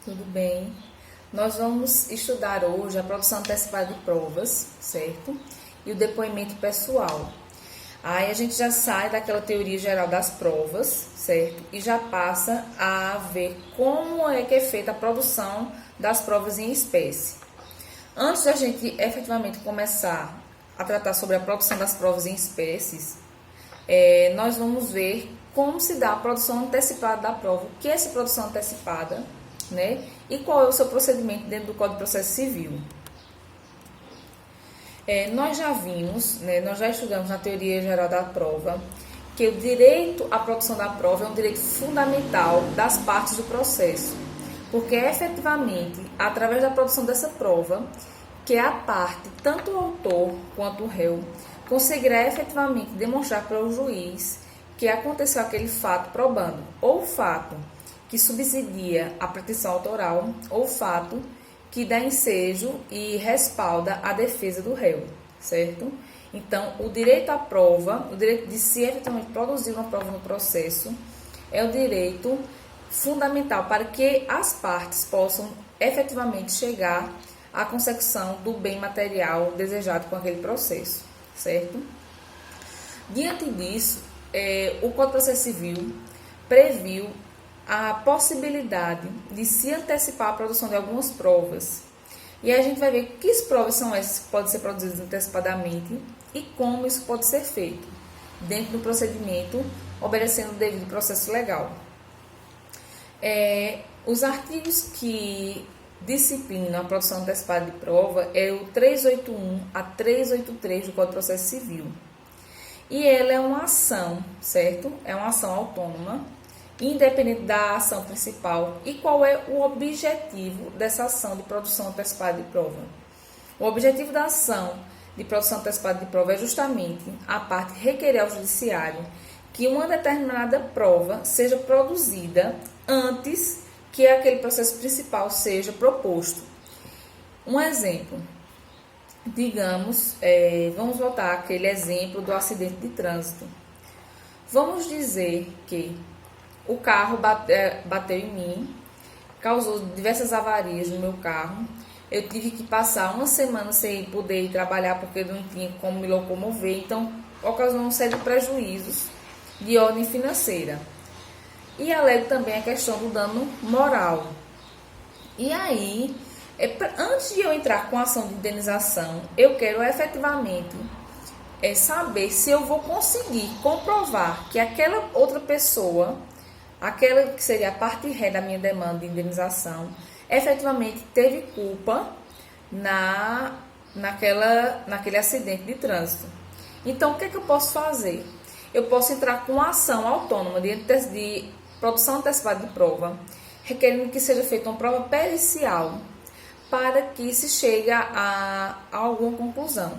Tudo bem? Nós vamos estudar hoje a produção antecipada de provas, certo? E o depoimento pessoal. Aí a gente já sai daquela teoria geral das provas, certo? E já passa a ver como é que é feita a produção das provas em espécie. Antes da gente efetivamente começar a tratar sobre a produção das provas em espécies, nós vamos ver como se dá a produção antecipada da prova, o que é essa produção antecipada, né? E qual é o seu procedimento dentro do Código de Processo Civil. Nós já vimos, né, nós já estudamos na teoria geral da prova, que o direito à produção da prova é um direito fundamental das partes do processo, porque é efetivamente através da produção dessa prova que a parte, tanto o autor quanto o réu, conseguirá efetivamente demonstrar para o juiz que aconteceu aquele fato probando ou o fato que subsidia a pretensão autoral ou o fato que dá ensejo e respalda a defesa do réu, certo? Então, o direito à prova, o direito de se efetivamente produzir uma prova no processo, é o direito fundamental para que as partes possam efetivamente chegar à consecução do bem material desejado com aquele processo, certo? Diante disso, o Código de Processo Civil previu a possibilidade de se antecipar a produção de algumas provas. E a gente vai ver que provas são essas que podem ser produzidas antecipadamente e como isso pode ser feito dentro do procedimento, obedecendo o devido processo legal. Os artigos que disciplinam a produção antecipada de prova é o 381 a 383 do Código de Processo Civil. E ela é uma ação, certo? É uma ação autônoma, independente da ação principal. E qual é o objetivo dessa ação de produção antecipada de prova? O objetivo da ação de produção antecipada de prova é justamente a parte requerer ao judiciário que uma determinada prova seja produzida antes que aquele processo principal seja proposto. Um exemplo, digamos, vamos voltar àquele exemplo do acidente de trânsito. Vamos dizer que o carro bateu em mim, causou diversas avarias no meu carro. Eu tive que passar uma semana sem poder ir trabalhar porque não tinha como me locomover. Então, ocasionou uma série de prejuízos de ordem financeira. E alego também a questão do dano moral. E aí, antes de eu entrar com a ação de indenização, eu quero efetivamente saber se eu vou conseguir comprovar que aquela outra pessoa, aquela que seria a parte ré da minha demanda de indenização, efetivamente teve culpa naquele acidente de trânsito. Então, o que é que eu posso fazer? Eu posso entrar com ação autônoma de produção antecipada de prova, requerendo que seja feita uma prova pericial para que se chegue a alguma conclusão.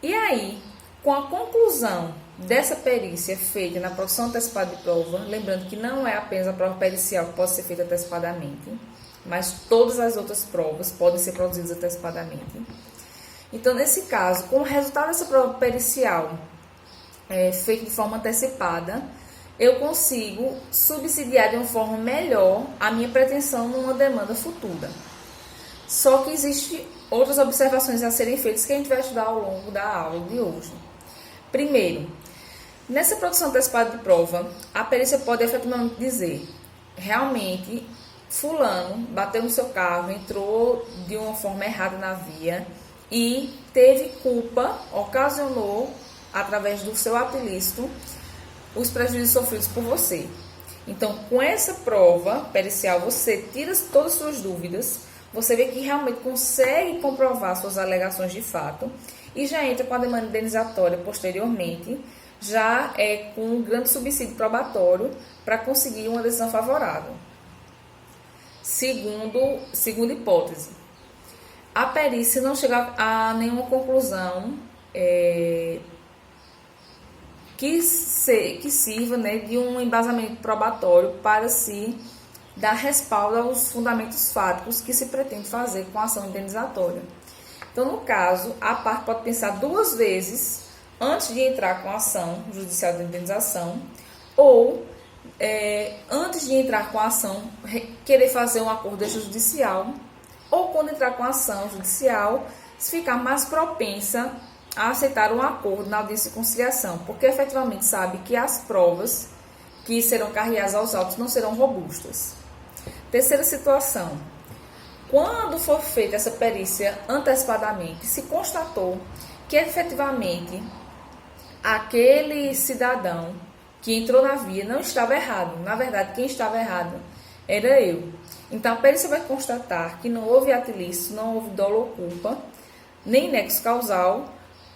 E aí, com a conclusão dessa perícia feita na produção antecipada de prova, lembrando que não é apenas a prova pericial que pode ser feita antecipadamente, mas todas as outras provas podem ser produzidas antecipadamente. Então, nesse caso, com o resultado dessa prova pericial feita de forma antecipada, eu consigo subsidiar de uma forma melhor a minha pretensão numa demanda futura. Só que existem outras observações a serem feitas que a gente vai estudar ao longo da aula de hoje. Primeiro, nessa produção antecipada de prova, a perícia pode efetivamente dizer, realmente, fulano bateu no seu carro, entrou de uma forma errada na via e teve culpa, ocasionou, através do seu ato ilícito, os prejuízos sofridos por você. Então, com essa prova pericial, você tira todas as suas dúvidas, você vê que realmente consegue comprovar suas alegações de fato e já entra com a demanda indenizatória posteriormente, já com um grande subsídio probatório para conseguir uma decisão favorável. Segunda hipótese, a perícia não chega a nenhuma conclusão que sirva, né, de um embasamento probatório para se dar respaldo aos fundamentos fáticos que se pretende fazer com a ação indenizatória. Então, no caso, a parte pode pensar duas vezes antes de entrar com a ação judicial de indenização ou antes de entrar com a ação, querer fazer um acordo extrajudicial, ou quando entrar com a ação judicial, se ficar mais propensa a aceitar um acordo na audiência de conciliação, porque efetivamente sabe que as provas que serão carreadas aos autos não serão robustas. Terceira situação: quando for feita essa perícia antecipadamente, se constatou que efetivamente aquele cidadão que entrou na via não estava errado, na verdade quem estava errado era eu. Então a perícia vai constatar que não houve ato ilícito, não houve dolo ou culpa, nem nexo causal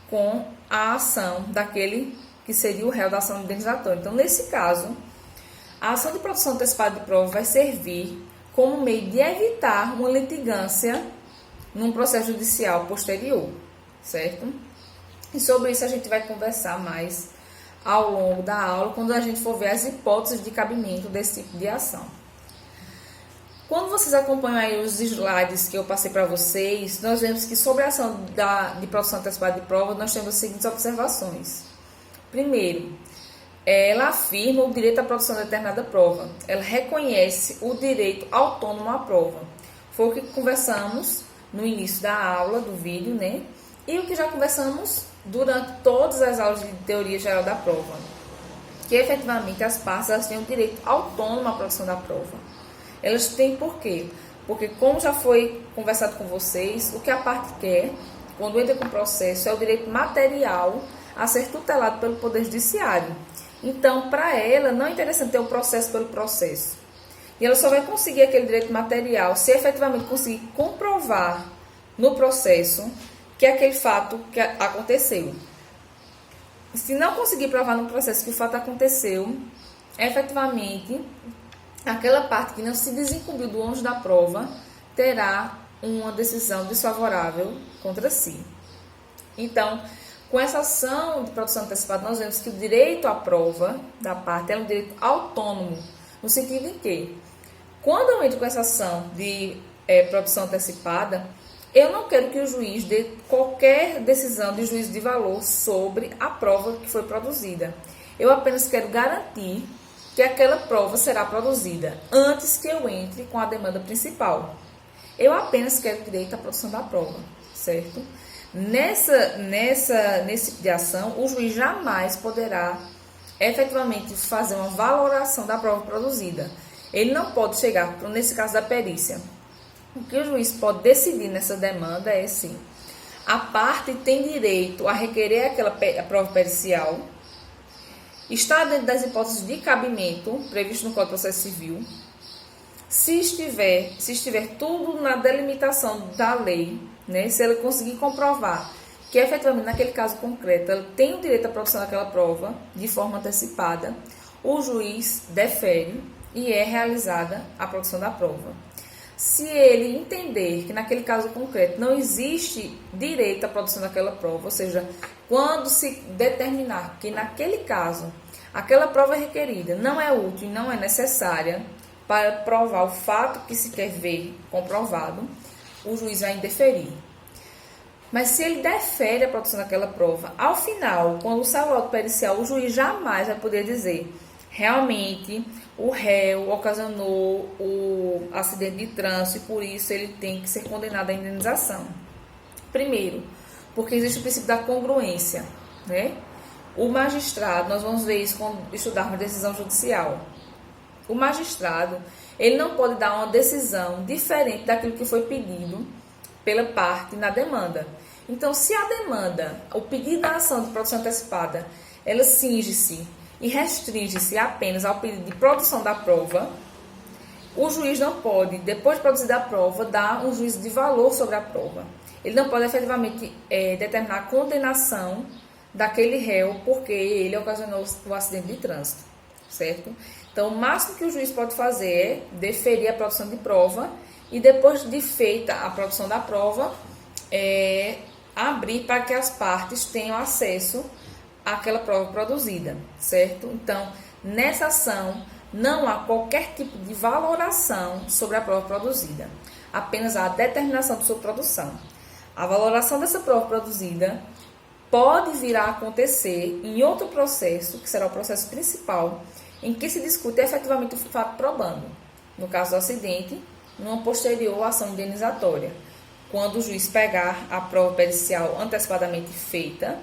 com a ação daquele que seria o réu da ação indenizatória. Então, nesse caso, a ação de produção antecipada de prova vai servir como meio de evitar uma litigância num processo judicial posterior, certo? E sobre isso a gente vai conversar mais ao longo da aula, quando a gente for ver as hipóteses de cabimento desse tipo de ação. Quando vocês acompanham aí os slides que eu passei para vocês, nós vemos que sobre a ação de produção antecipada de prova, nós temos as seguintes observações. Primeiro, ela afirma o direito à produção de determinada prova. Ela reconhece o direito autônomo à prova. Foi o que conversamos no início da aula, do vídeo, né? E o que já conversamos durante todas as aulas de teoria geral da prova. Que efetivamente as partes elas têm o direito autônomo à produção da prova. Elas têm por quê? Porque, como já foi conversado com vocês, o que a parte quer, quando entra com o processo, é o direito material a ser tutelado pelo Poder Judiciário. Então, para ela, não é interessante ter o processo pelo processo. E ela só vai conseguir aquele direito material se efetivamente conseguir comprovar no processo que aquele fato que aconteceu. Se não conseguir provar no processo que o fato aconteceu, efetivamente aquela parte que não se desincumbiu do ônus da prova terá uma decisão desfavorável contra si. Então, com essa ação de produção antecipada, nós vemos que o direito à prova da parte é um direito autônomo, no sentido em que, quando eu entro com essa ação de produção antecipada, eu não quero que o juiz dê qualquer decisão de juízo de valor sobre a prova que foi produzida. Eu apenas quero garantir que aquela prova será produzida antes que eu entre com a demanda principal. Eu apenas quero direito à produção da prova, certo? Nesse tipo de ação, o juiz jamais poderá efetivamente fazer uma valoração da prova produzida. Ele não pode chegar, nesse caso da perícia, o que o juiz pode decidir nessa demanda é sim: a parte tem direito a requerer a prova pericial, está dentro das hipóteses de cabimento previsto no Código de Processo Civil. Se estiver tudo na delimitação da lei, né, se ela conseguir comprovar que efetivamente naquele caso concreto ela tem o direito à produção daquela prova de forma antecipada, o juiz defere e é realizada a produção da prova. Se ele entender que naquele caso concreto não existe direito à produção daquela prova, ou seja, quando se determinar que naquele caso aquela prova requerida não é útil e não é necessária para provar o fato que se quer ver comprovado, o juiz vai indeferir. Mas se ele defere a produção daquela prova, ao final, quando sai o laudo pericial, o juiz jamais vai poder dizer: realmente o réu ocasionou o acidente de trânsito e por isso ele tem que ser condenado à indenização. Primeiro, porque existe o princípio da congruência, né? O magistrado, nós vamos ver isso quando estudarmos decisão judicial. O magistrado, ele não pode dar uma decisão diferente daquilo que foi pedido pela parte na demanda. Então, se a demanda, o pedido da ação de produção antecipada, ela cinge-se e restringe-se apenas ao pedido de produção da prova, o juiz não pode, depois de produzida a prova, dar um juízo de valor sobre a prova. Ele não pode efetivamente determinar a condenação daquele réu porque ele ocasionou o acidente de trânsito, certo? Então, o máximo que o juiz pode fazer é deferir a produção de prova e depois de feita a produção da prova, abrir para que as partes tenham acesso àquela prova produzida, certo? Então, nessa ação, não há qualquer tipo de valoração sobre a prova produzida, apenas a determinação de sua produção. A valoração dessa prova produzida pode vir a acontecer em outro processo, que será o processo principal, em que se discute efetivamente o fato probando. No caso do acidente, numa posterior ação indenizatória, quando o juiz pegar a prova pericial antecipadamente feita,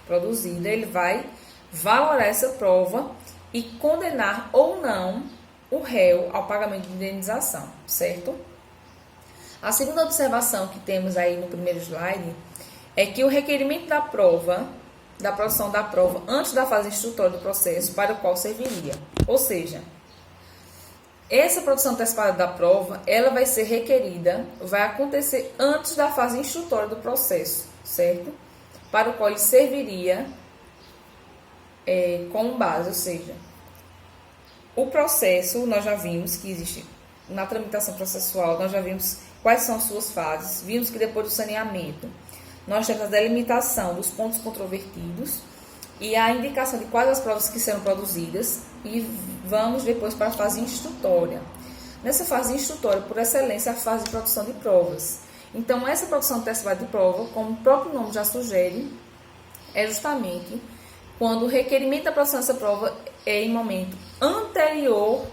produzida, ele vai valorar essa prova e condenar ou não o réu ao pagamento de indenização, certo? A segunda observação que temos aí no primeiro slide é que o requerimento da prova, da produção da prova antes da fase instrutória do processo para o qual serviria. Ou seja, essa produção antecipada da prova, ela vai ser requerida, vai acontecer antes da fase instrutória do processo, certo? Para o qual ele serviria como base, ou seja, o processo, nós já vimos que existe na tramitação processual, nós já vimos quais são as suas fases, vimos que depois do saneamento, nós temos a delimitação dos pontos controvertidos e a indicação de quais as provas que serão produzidas e vamos depois para a fase instrutória. Nessa fase instrutória, por excelência, é a fase de produção de provas. Então, essa produção antecipada de prova, como o próprio nome já sugere, é justamente quando o requerimento da produção dessa prova é em momento anterior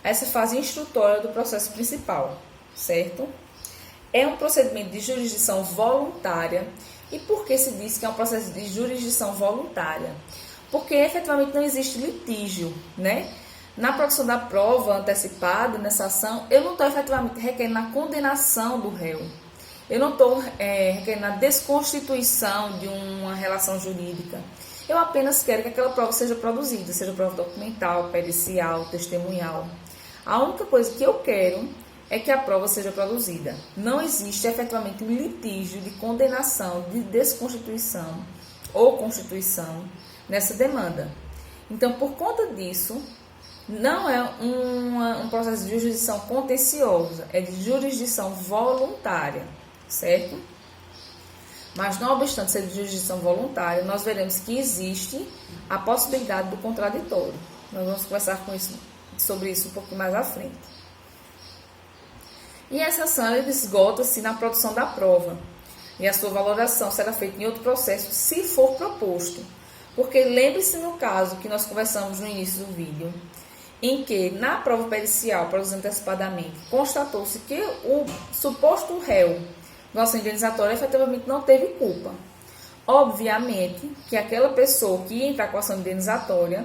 a essa fase instrutória do processo principal, certo? É um procedimento de jurisdição voluntária. E por que se diz que é um processo de jurisdição voluntária? Porque efetivamente não existe litígio, né? Na produção da prova antecipada, nessa ação, eu não estou efetivamente requerendo a condenação do réu. Eu não estou requerendo a desconstituição de uma relação jurídica. Eu apenas quero que aquela prova seja produzida, seja prova documental, pericial, testemunhal. A única coisa que eu quero é que a prova seja produzida. Não existe efetivamente um litígio de condenação, de desconstituição ou constituição nessa demanda. Então, por conta disso, não é um processo de jurisdição contenciosa, é de jurisdição voluntária, certo? Mas, não obstante ser de jurisdição voluntária, nós veremos que existe a possibilidade do contraditório. Nós vamos conversar sobre isso um pouco mais à frente. E essa ação esgota-se na produção da prova. E a sua valoração será feita em outro processo, se for proposto. Porque lembre-se no caso que nós conversamos no início do vídeo, em que na prova pericial, produzida antecipadamente, constatou-se que o suposto réu da ação indenizatória efetivamente não teve culpa. Obviamente que aquela pessoa que ia entrar com a ação indenizatória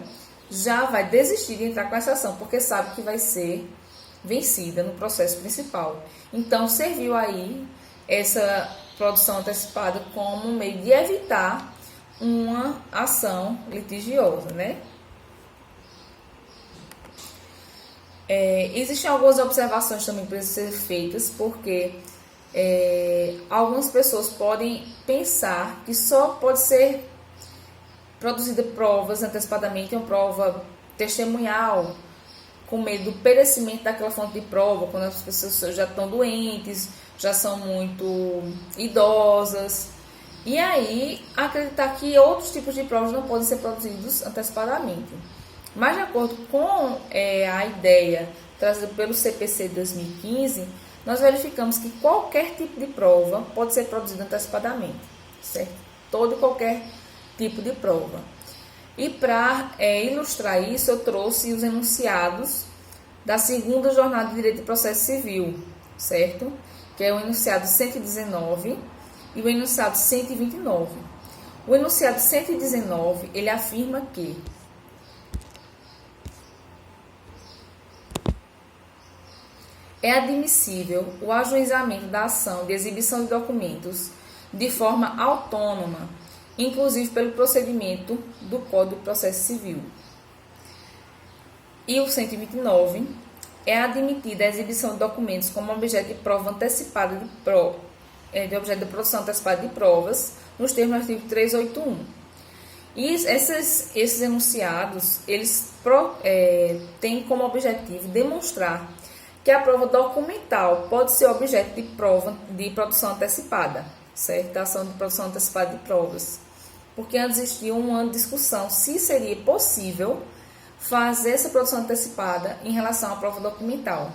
já vai desistir de entrar com essa ação, porque sabe que vai ser vencida no processo principal. Então, serviu aí essa produção antecipada como um meio de evitar uma ação litigiosa, né? Existem algumas observações também para ser feitas, porque algumas pessoas podem pensar que só pode ser produzida provas antecipadamente, uma prova testemunhal, com medo do perecimento daquela fonte de prova, quando as pessoas já estão doentes, já são muito idosas. E aí, acreditar que outros tipos de provas não podem ser produzidos antecipadamente. Mas, de acordo com a ideia trazida pelo CPC 2015, nós verificamos que qualquer tipo de prova pode ser produzida antecipadamente, certo? Todo e qualquer tipo de prova. E para ilustrar isso, eu trouxe os enunciados da segunda jornada de Direito de Processo Civil, certo? Que é o enunciado 119 e o enunciado 129. O enunciado 119, ele afirma que é admissível o ajuizamento da ação de exibição de documentos de forma autônoma, inclusive pelo procedimento do Código de Processo Civil. E o 129 é admitida a exibição de documentos como objeto de prova antecipada de objeto de produção antecipada de provas, nos termos do artigo 381. E esses enunciados, eles têm como objetivo demonstrar que a prova documental pode ser objeto de prova de produção antecipada, certo? A ação de produção antecipada de provas. Porque antes existia uma discussão se seria possível fazer essa produção antecipada em relação à prova documental.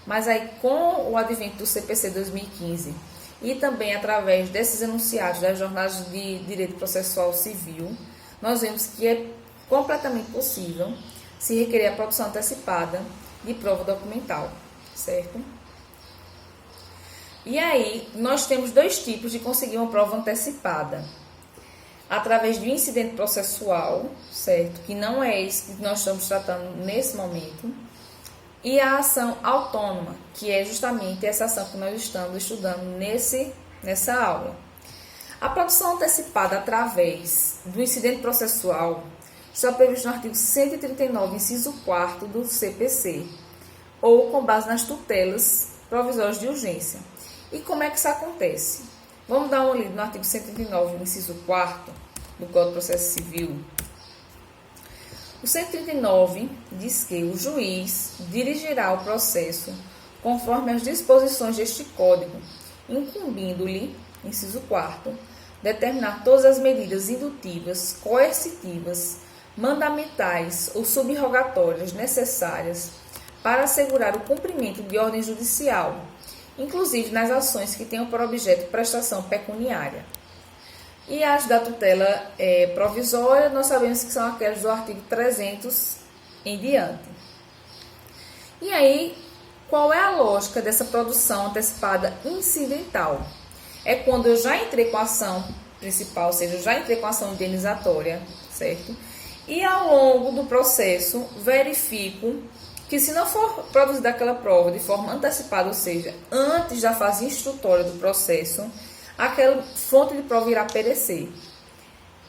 Mas aí, com o advento do CPC 2015 e também através desses enunciados das jornadas de direito processual civil, nós vemos que é completamente possível se requerer a produção antecipada de prova documental, certo? E aí, nós temos dois tipos de conseguir uma prova antecipada. Através do incidente processual, certo? Que não é isso que nós estamos tratando nesse momento. E a ação autônoma, que é justamente essa ação que nós estamos estudando nessa aula. A produção antecipada através do incidente processual está previsto no artigo 139, inciso 4º do CPC, ou com base nas tutelas provisórias de urgência. E como é que isso acontece? Vamos dar uma lida no artigo 139, inciso 4º do Código de Processo Civil. O 139 diz que o juiz dirigirá o processo conforme as disposições deste Código, incumbindo-lhe, inciso 4º, determinar todas as medidas indutivas, coercitivas, mandamentais ou subrogatórias necessárias para assegurar o cumprimento de ordem judicial, inclusive nas ações que tenham por objeto prestação pecuniária. E as da tutela provisória, nós sabemos que são aquelas do artigo 300 em diante. E aí, qual é a lógica dessa produção antecipada incidental? É quando eu já entrei com a ação principal, ou seja, eu já entrei com a ação indenizatória, certo? E ao longo do processo, verifico que se não for produzida aquela prova de forma antecipada, ou seja, antes da fase instrutória do processo, aquela fonte de prova irá perecer.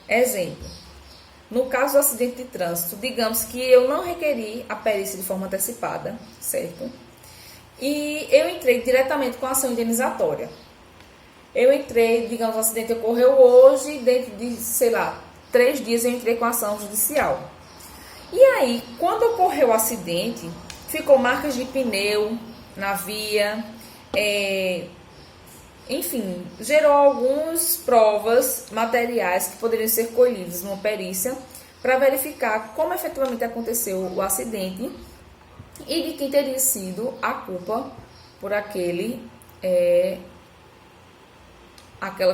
Exemplo, no caso do acidente de trânsito, digamos que eu não requeri a perícia de forma antecipada, certo? E eu entrei diretamente com a ação indenizatória. Eu entrei, digamos, o acidente ocorreu hoje, dentro de, 3 dias eu entrei com a ação judicial. E aí, quando ocorreu o acidente, ficou marcas de pneu na via, enfim, gerou algumas provas materiais que poderiam ser colhidas numa perícia para verificar como efetivamente aconteceu o acidente e de quem teria sido a culpa por aquela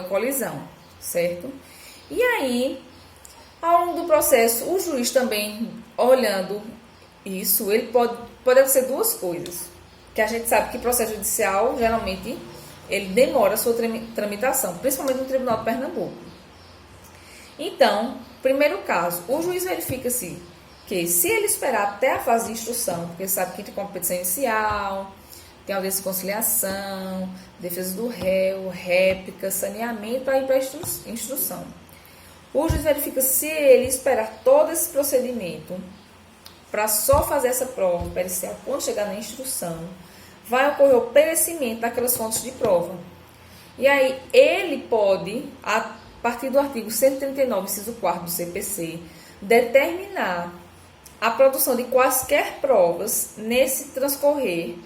colisão, certo? E aí, ao longo do processo, o juiz também, olhando isso, ele pode ser duas coisas, que a gente sabe que processo judicial, geralmente, ele demora a sua tramitação, principalmente no Tribunal de Pernambuco. Então, primeiro caso, o juiz verifica-se que se ele esperar até a fase de instrução, porque sabe que tem competição inicial, tem audiência de conciliação, defesa do réu, réplica, saneamento, para ir para a instrução. O juiz verifica se ele esperar todo esse procedimento para só fazer essa prova pericial quando chegar na instrução, vai ocorrer o perecimento daquelas fontes de prova. E aí, ele pode, a partir do artigo 139, inciso 4º do CPC, determinar a produção de quaisquer provas nesse transcorrer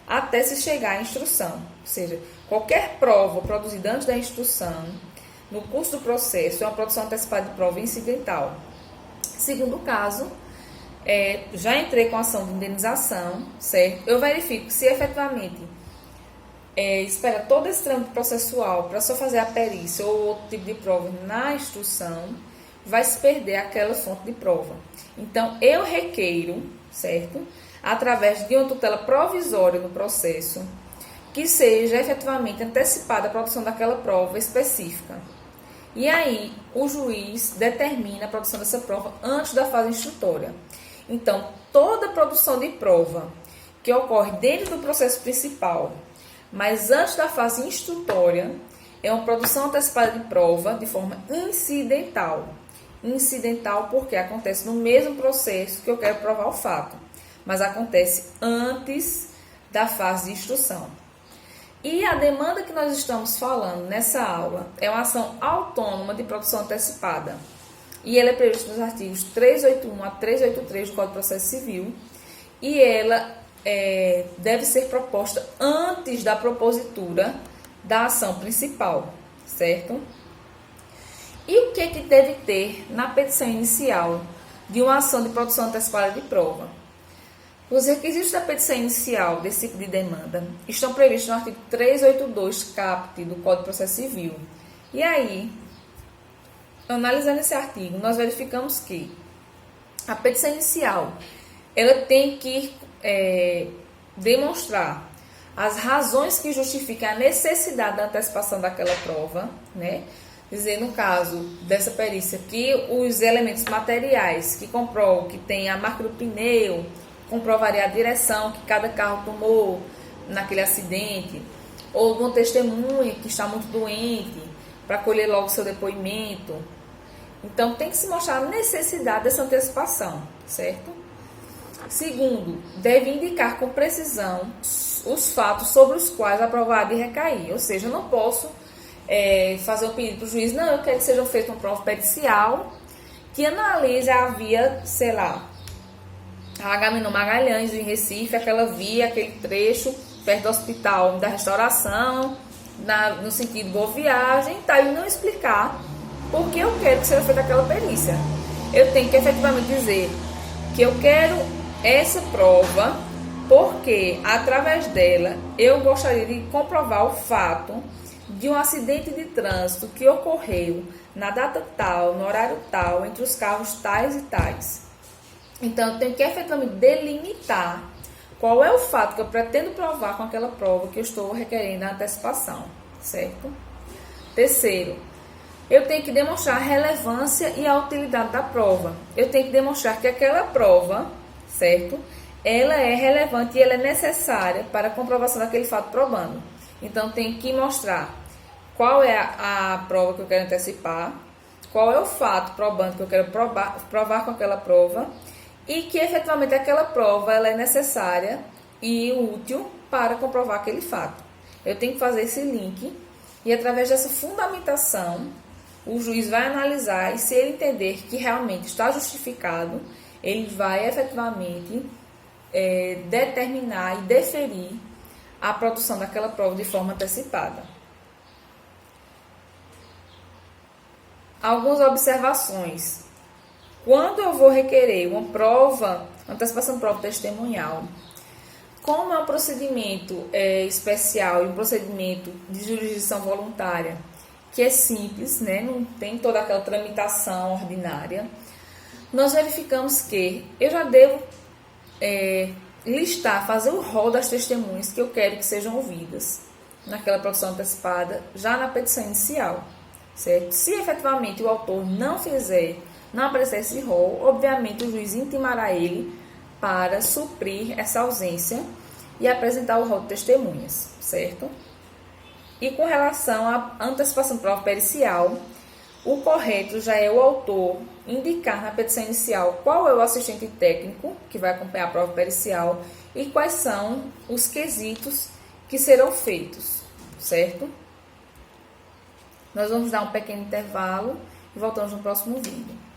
até se chegar à instrução. Ou seja, qualquer prova produzida antes da instrução, no curso do processo, é uma produção antecipada de prova incidental. Segundo caso, já entrei com a ação de indenização, certo? Eu verifico se efetivamente espera todo esse trâmite processual para só fazer a perícia ou outro tipo de prova na instrução, vai se perder aquela fonte de prova. Então, eu requeiro, certo? Através de uma tutela provisória no processo, que seja efetivamente antecipada a produção daquela prova específica. E aí, o juiz determina a produção dessa prova antes da fase instrutória. Então, toda produção de prova que ocorre dentro do processo principal, mas antes da fase instrutória, é uma produção antecipada de prova de forma incidental. Incidental porque acontece no mesmo processo que eu quero provar o fato, mas acontece antes da fase de instrução. E a demanda que nós estamos falando nessa aula é uma ação autônoma de produção antecipada. E ela é prevista nos artigos 381 a 383 do Código de Processo Civil. E ela deve ser proposta antes da propositura da ação principal, certo? E o que deve ter na petição inicial de uma ação de produção antecipada de prova? Os requisitos da petição inicial desse tipo de demanda estão previstos no artigo 382 caput do Código de Processo Civil. E aí, analisando esse artigo, nós verificamos que a petição inicial ela tem que demonstrar as razões que justificam a necessidade da antecipação daquela prova, né? Dizer, no caso dessa perícia, que os elementos materiais que comprovam que tem a marca do pneu, comprovaria a direção que cada carro tomou naquele acidente, ou de uma testemunha que está muito doente, para colher logo seu depoimento. Então, tem que se mostrar a necessidade dessa antecipação, certo? Segundo, deve indicar com precisão os fatos sobre os quais a prova há de recair. Ou seja, eu não posso fazer um pedido para o juiz, não, eu quero que seja feita uma prova pericial que analise a via, sei lá, a Agamenon Magalhães, em Recife, aquela via, aquele trecho, perto do Hospital da Restauração, no sentido Boa Viagem, tá? E não explicar por que eu quero que seja feita aquela perícia. Eu tenho que efetivamente dizer que eu quero essa prova porque, através dela, eu gostaria de comprovar o fato de um acidente de trânsito que ocorreu na data tal, no horário tal, entre os carros tais e tais. Então, eu tenho que efetivamente delimitar qual é o fato que eu pretendo provar com aquela prova que eu estou requerendo a antecipação, certo? Terceiro, eu tenho que demonstrar a relevância e a utilidade da prova. Eu tenho que demonstrar que aquela prova, certo? Ela é relevante e ela é necessária para a comprovação daquele fato probando. Então, tem que mostrar qual é a prova que eu quero antecipar, qual é o fato probando que eu quero provar com aquela prova e que, efetivamente, aquela prova ela é necessária e útil para comprovar aquele fato. Eu tenho que fazer esse link e, através dessa fundamentação, o juiz vai analisar e, se ele entender que realmente está justificado, ele vai, efetivamente, determinar e deferir a produção daquela prova de forma antecipada. Algumas observações. Quando eu vou requerer uma prova, antecipação de prova testemunhal, como é um procedimento especial e um procedimento de jurisdição voluntária, que é simples, né? Não tem toda aquela tramitação ordinária, nós verificamos que eu já devo listar, fazer o rol das testemunhas que eu quero que sejam ouvidas naquela produção antecipada, já na petição inicial, certo? Se efetivamente o autor não aparecer esse rol, obviamente o juiz intimará ele para suprir essa ausência e apresentar o rol de testemunhas, certo? E com relação à antecipação de prova pericial, o correto já é o autor indicar na petição inicial qual é o assistente técnico que vai acompanhar a prova pericial e quais são os quesitos que serão feitos, certo? Nós vamos dar um pequeno intervalo e voltamos no próximo vídeo.